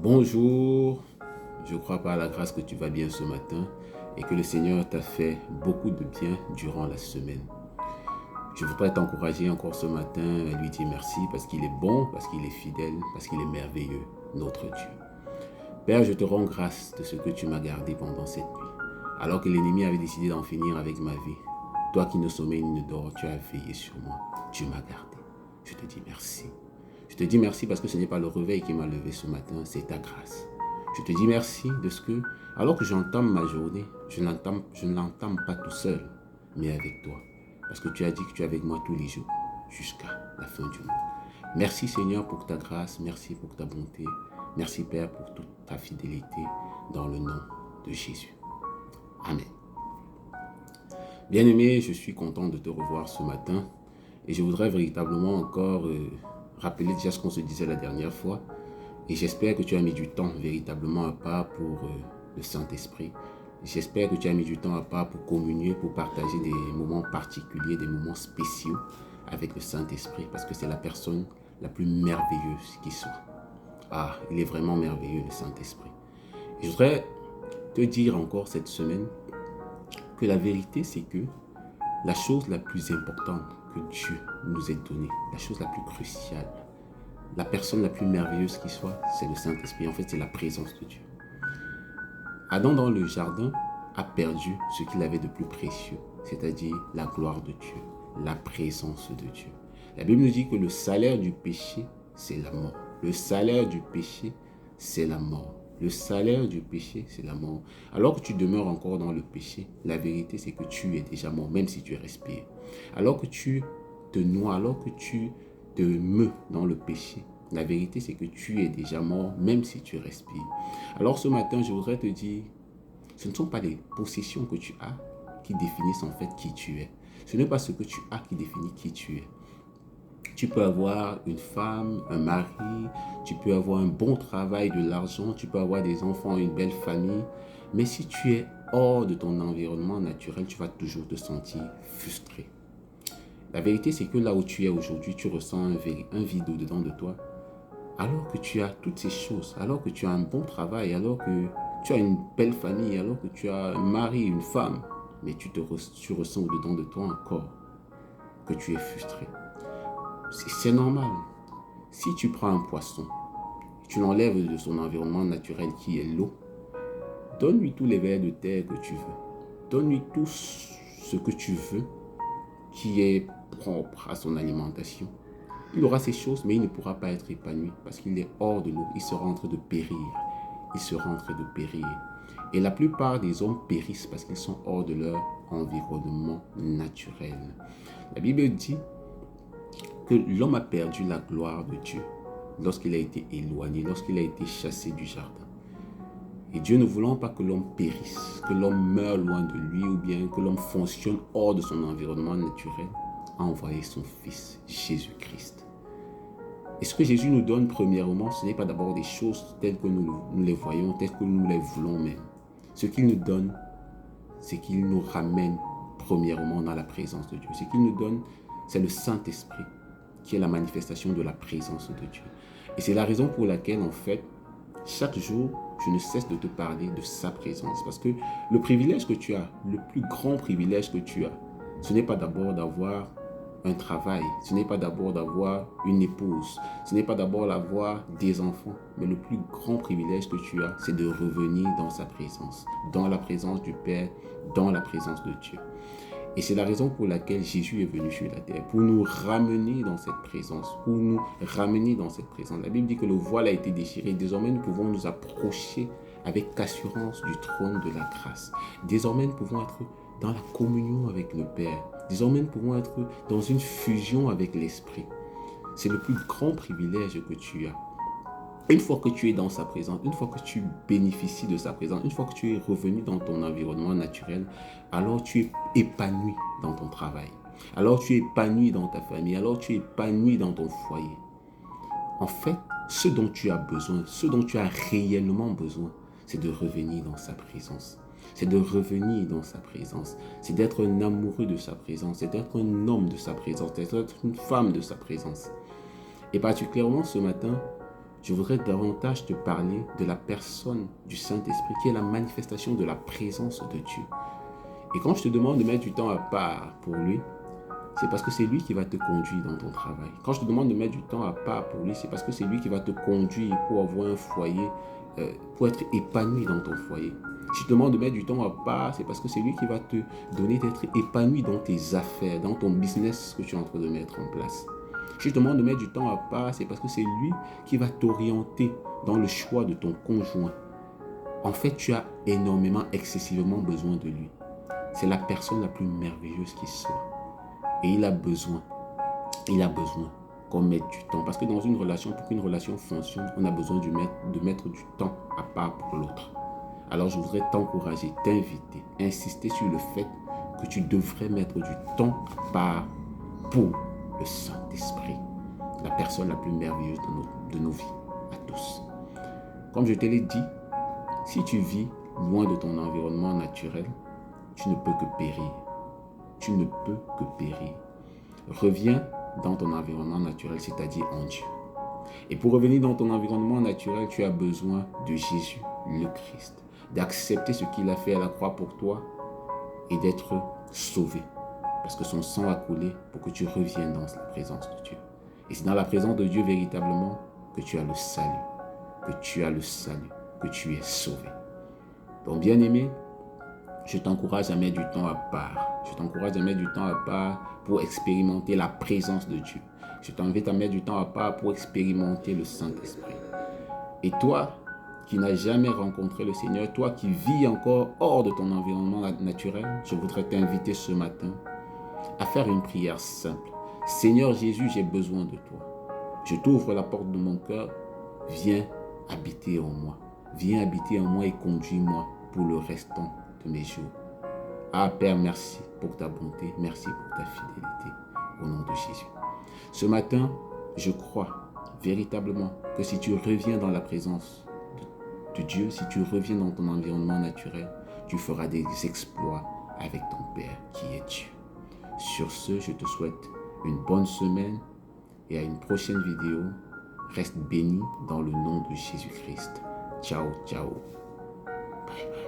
Bonjour, je crois par la grâce que tu vas bien ce matin et que le Seigneur t'a fait beaucoup de bien durant la semaine. Je voudrais t'encourager encore ce matin à lui dire merci parce qu'il est bon, parce qu'il est fidèle, parce qu'il est merveilleux, notre Dieu. Père, je te rends grâce de ce que tu m'as gardé pendant cette nuit. Alors que l'ennemi avait décidé d'en finir avec ma vie, toi qui ne sommeilles ni ne dors, tu as veillé sur moi, tu m'as gardé. Je te dis merci. Je te dis merci parce que ce n'est pas le réveil qui m'a levé ce matin, c'est ta grâce. Je te dis merci de ce que, alors que j'entame ma journée, je ne l'entame pas tout seul, mais avec toi. Parce que tu as dit que tu es avec moi tous les jours, jusqu'à la fin du monde. Merci Seigneur pour ta grâce, merci pour ta bonté. Merci Père pour toute ta fidélité dans le nom de Jésus. Amen. Bien-aimé, je suis content de te revoir ce matin et je voudrais véritablement encore rappeler déjà ce qu'on se disait la dernière fois et j'espère que tu as mis du temps véritablement à part pour le Saint-Esprit. J'espère que tu as mis du temps à part pour communier, pour partager des moments particuliers, des moments spéciaux avec le Saint-Esprit parce que c'est la personne la plus merveilleuse qui soit. Ah, il est vraiment merveilleux le Saint-Esprit. Je voudrais te dire encore cette semaine que la vérité c'est que la chose la plus importante que Dieu nous ait donnée, la chose la plus cruciale, la personne la plus merveilleuse qui soit, c'est le Saint-Esprit. En fait, c'est la présence de Dieu. Adam dans le jardin a perdu ce qu'il avait de plus précieux, c'est-à-dire la gloire de Dieu, la présence de Dieu. La Bible nous dit que le salaire du péché, c'est la mort. Le salaire du péché, c'est la mort. Le salaire du péché, c'est la mort. Alors que tu demeures encore dans le péché, la vérité, c'est que tu es déjà mort, même si tu respires. Alors que tu te noies, alors que tu te meus dans le péché, la vérité, c'est que tu es déjà mort, même si tu respires. Alors ce matin, je voudrais te dire, ce ne sont pas les possessions que tu as qui définissent en fait qui tu es. Ce n'est pas ce que tu as qui définit qui tu es. Tu peux avoir une femme, un mari, tu peux avoir un bon travail, de l'argent, tu peux avoir des enfants, une belle famille. Mais si tu es hors de ton environnement naturel, tu vas toujours te sentir frustré. La vérité, c'est que là où tu es aujourd'hui, tu ressens un vide au-dedans de toi. Alors que tu as toutes ces choses, alors que tu as un bon travail, alors que tu as une belle famille, alors que tu as un mari, une femme, mais tu ressens au-dedans de toi encore que tu es frustré. C'est normal. Si tu prends un poisson, tu l'enlèves de son environnement naturel qui est l'eau, donne-lui tous les vers de terre que tu veux. Donne-lui tout ce que tu veux qui est propre à son alimentation. Il aura ces choses, mais il ne pourra pas être épanoui parce qu'il est hors de l'eau. Il sera en train de périr. Il sera en train de périr. Et la plupart des hommes périssent parce qu'ils sont hors de leur environnement naturel. La Bible dit que l'homme a perdu la gloire de Dieu lorsqu'il a été éloigné, lorsqu'il a été chassé du jardin. Et Dieu ne voulant pas que l'homme périsse, que l'homme meure loin de lui ou bien que l'homme fonctionne hors de son environnement naturel, a envoyé son Fils, Jésus-Christ. Et ce que Jésus nous donne premièrement, ce n'est pas d'abord des choses telles que nous les voyons, telles que nous les voulons même. Ce qu'il nous donne, c'est qu'il nous ramène premièrement dans la présence de Dieu. Ce qu'il nous donne, c'est le Saint-Esprit, qui est la manifestation de la présence de Dieu. Et c'est la raison pour laquelle, en fait, chaque jour, je ne cesse de te parler de sa présence. Parce que le privilège que tu as, le plus grand privilège que tu as, ce n'est pas d'abord d'avoir un travail, ce n'est pas d'abord d'avoir une épouse, ce n'est pas d'abord d'avoir des enfants, mais le plus grand privilège que tu as, c'est de revenir dans sa présence, dans la présence du Père, dans la présence de Dieu. Et c'est la raison pour laquelle Jésus est venu sur la terre, pour nous ramener dans cette présence, pour nous ramener dans cette présence. La Bible dit que le voile a été déchiré. Désormais, nous pouvons nous approcher avec assurance du trône de la grâce. Désormais, nous pouvons être dans la communion avec le Père. Désormais, nous pouvons être dans une fusion avec l'Esprit. C'est le plus grand privilège que tu as. Une fois que tu es dans sa présence, une fois que tu bénéficies de sa présence, une fois que tu es revenu dans ton environnement naturel, alors tu es épanoui dans ton travail. Alors tu es épanoui dans ta famille. Alors tu es épanoui dans ton foyer. En fait, ce dont tu as besoin, ce dont tu as réellement besoin, c'est de revenir dans sa présence. C'est de revenir dans sa présence. C'est d'être un amoureux de sa présence. C'est d'être un homme de sa présence. C'est d'être une femme de sa présence. Et particulièrement ce matin, je voudrais davantage te parler de la personne du Saint-Esprit qui est la manifestation de la présence de Dieu. Et quand je te demande de mettre du temps à part pour lui, c'est parce que c'est lui qui va te conduire dans ton travail. Quand je te demande de mettre du temps à part pour lui, c'est parce que c'est lui qui va te conduire pour avoir un foyer, pour être épanoui dans ton foyer. Si je te demande de mettre du temps à part, c'est parce que c'est lui qui va te donner d'être épanoui dans tes affaires, dans ton business que tu es en train de mettre en place. Si je te demande de mettre du temps à part, c'est parce que c'est lui qui va t'orienter dans le choix de ton conjoint. En fait, tu as énormément, excessivement besoin de lui. C'est la personne la plus merveilleuse qui soit. Et il a besoin qu'on mette du temps. Parce que dans une relation, pour qu'une relation fonctionne, on a besoin de mettre du temps à part pour l'autre. Alors je voudrais t'encourager, t'inviter, insister sur le fait que tu devrais mettre du temps à part pour le Saint-Esprit, la personne la plus merveilleuse de nos vies, à tous. Comme je te l'ai dit, si tu vis loin de ton environnement naturel, tu ne peux que périr. Tu ne peux que périr. Reviens dans ton environnement naturel, c'est-à-dire en Dieu. Et pour revenir dans ton environnement naturel, tu as besoin de Jésus, le Christ, d'accepter ce qu'il a fait à la croix pour toi et d'être sauvé. Parce que son sang a coulé pour que tu reviennes dans la présence de Dieu. Et c'est dans la présence de Dieu véritablement que tu as le salut, que tu es sauvé. Donc bien aimé, je t'encourage à mettre du temps à part. Je t'encourage à mettre du temps à part pour expérimenter la présence de Dieu. Je t'invite à mettre du temps à part pour expérimenter le Saint-Esprit. Et toi, qui n'as jamais rencontré le Seigneur, toi qui vis encore hors de ton environnement naturel, je voudrais t'inviter ce matin à faire une prière simple. Seigneur Jésus, j'ai besoin de toi. Je t'ouvre la porte de mon cœur. Viens habiter en moi. Viens habiter en moi et conduis-moi pour le restant de mes jours. Ah Père, merci pour ta bonté, merci pour ta fidélité, au nom de Jésus. Ce matin, je crois véritablement que si tu reviens dans la présence de Dieu, si tu reviens dans ton environnement naturel, tu feras des exploits avec ton Père qui est Dieu. Sur ce, je te souhaite une bonne semaine et à une prochaine vidéo. Reste béni dans le nom de Jésus-Christ. Ciao, ciao. Bye bye.